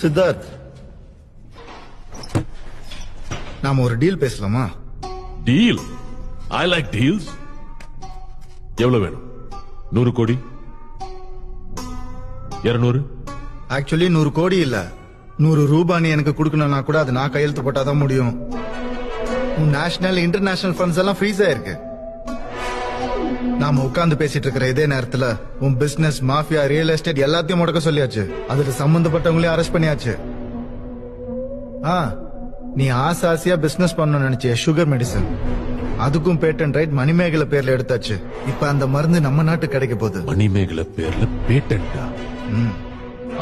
சித்தார்த், நாம ஒரு டீல் பேசலாமா? டீல்? I like deals. எவ்வளவு வேணும்? 100 கோடி? 200? ஆக்சுவலி 100 கோடி இல்ல, 100 ரூபாய் நீ எனக்கு கொடுக்கணும்னா கூட அது நான் கையெழுத்து போட்டாதான் முடியும். உன் நேஷனல் இன்டர்நேஷனல் ஃபண்ட்ஸ் எல்லாம் ஃப்ரீஸ் ஆயிருக்கு. நாம உட்கார்ந்து பேசிட்டு இருக்கிற இதே நேரத்துல உன் பிசினஸ், மாஃபியா, ரியல் எஸ்டேட் எல்லாத்தையும் முடக்க சொல்லியாச்சு. அதுல சம்பந்தப்பட்டவங்களையும் அரெஸ்ட் பண்ணியாச்சு. நீ ஆசாசியா பிசினஸ் பண்ணணும்னு நினைச்சே சுகர் மெடிசன், அதுக்கும் பேட்டன் ரைட் மணிமேகலை பேர்ல எடுத்தாச்சு. இப்ப அந்த மருந்து நம்ம நாட்டுக்கு கிடைக்க போகுது. மணிமேகலை பேர்ல பேட்டன்டா?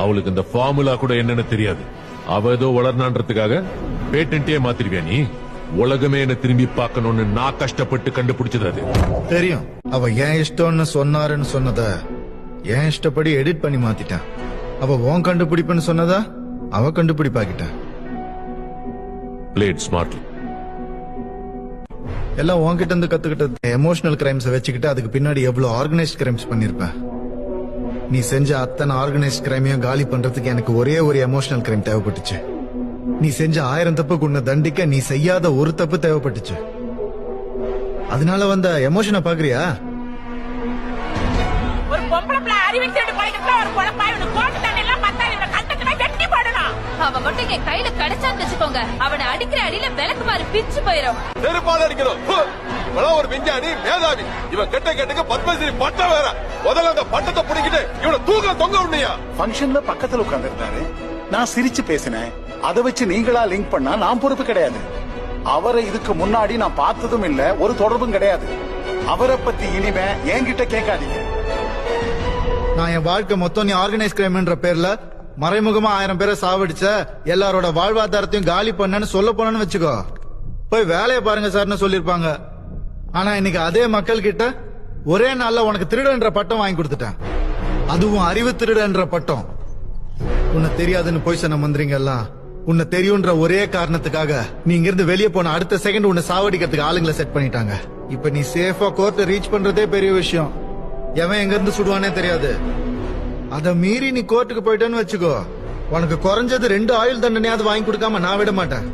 அவளுக்கு இந்த ஃபார்முலா கூட என்னன்னு தெரியாது. அவ ஏதோ வளர்னான்றதுக்காக பேட்டன்ட்டே மாத்திருவியா நீ? உலகமே என்ன திரும்பி பார்க்கணும்னு நான் கஷ்டப்பட்டு கண்டுபிடிச்சது அது. தெரியும். அவ ஏன் இஷ்டம்னு சொன்னாருன்னு சொன்னத ஏன் இஷ்டப்படி எடிட் பண்ணி மாத்திட்டான். அவ உன் கண்டுபிடிப்புன்னு சொன்னதா அவ கண்டுபிடிப்பாக்கிட்டான். Plate smartly. எல்லாம் உன்கிட்ட இருந்து கத்துக்கிட்ட எமோஷனல் கிரைம்ஸ் வச்சுக்கிட்டு அதுக்கு பின்னாடி எவ்வளவு ஆர்கனைஸ்ட் கிரைம்ஸ் பண்ணிருப்ப. நீ செஞ்ச அத்தனை ஆர்கனைஸ்ட் கிரைமையும் காலி பண்றதுக்கு எனக்கு ஒரே ஒரு எமோஷனல் கிரைம் தேவைப்பட்டுச்சு. நீ செஞ்ச 1000 தப்புக்கு உன்னை தண்டிக்க நீ செய்யாத ஒரு தப்பு தேவைப்பட்டுச்சு. அதனால வந்த எமோஷனை பாக்குறியா? ஒரு பொம்பளை பிள்ளை அறிவிச்சு ஒரு பொழப்பாய் கோட்டு தண்ணி எல்லாம் பத்தாது. கண்டத்துல வெட்டி போடணும். அவன் மட்டும் என் கையில கிடைச்சான்னு வச்சுக்கோங்க, அவனை அடிக்கிற அடியில விளக்கு மாதிரி பிச்சு போயிடும். செருப்பால அடிக்கணும். ஒரு விஞ்ஞானி மேதாவி. இவன் கெட்ட கெட்டுக்கு பத்மஸ்ரீ பட்டம் வேற. முதல்ல அந்த பட்டத்தை பிடிக்கிட்டு இவனை தூக்க தொங்க விடலையா? ஃபங்க்ஷன்ல பக்கத்துல உட்கார்ந்து இருந்தாரு. நான் சிரிச்சு பேசினேன். அதை வச்சு நீங்களா லிங்க் பண்ணா நான் பொறுப்பு கிடையாது. அவரை இதுக்கு முன்னாடி நான் பார்த்ததும் இல்ல, ஒரு தொடர்பும் கிடையாது. அவரை பத்தி இனிமே என்கிட்ட கேட்காதீங்க. நான் என் வாழ்க்கை மொத்தம் நீ ஆர்கனைஸ் கிரைம்ன்ற பேர்ல மறைமுகமா 1000 பேரை சாவடிச்ச, எல்லாரோட வாழ்வாதாரத்தையும் காலி பண்ணு சொல்ல போனேன்னு வச்சுக்கோ, போய் வேலையை பாருங்க சார்னு சொல்லிருப்பாங்க. ஆனா இன்னைக்கு அதே மக்கள் கிட்ட ஒரே நாள்ல உனக்கு திருடன்ற பட்டம் வாங்கி கொடுத்துட்டேன். அதுவும் அறிவு திருடன்ற பட்டம். உன்னை தெரியாதுன்னு போய் சொன்ன மந்திரிங்க எல்லாம் உன்னை தெரியும்ன்ற ஒரே காரணத்துக்காக நீ இங்க இருந்து வெளியே போன அடுத்த செகண்ட் உன்னை சாவடிக்கிறதுக்கு ஆளுங்களை செட் பண்ணிட்டாங்க. இப்ப நீ சேஃபா கோர்ட்டை ரீச் பண்றதே பெரிய விஷயம். எவன் எங்க இருந்து சுடுவானே தெரியாது. அத மீறி நீ கோர்ட்டுக்கு போயிட்டேன்னு வச்சுக்கோ, உனக்கு குறைஞ்சது 2 ஆயுள் தண்டனையாவது வாங்கி கொடுக்காம நான் விட மாட்டேன்.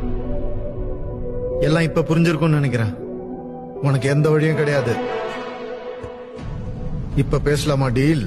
எல்லாம் இப்ப புரிஞ்சிருக்கும்னு நினைக்கிறேன். உனக்கு எந்த வழியும் கிடையாது. இப்ப பேசலாமா டீல்?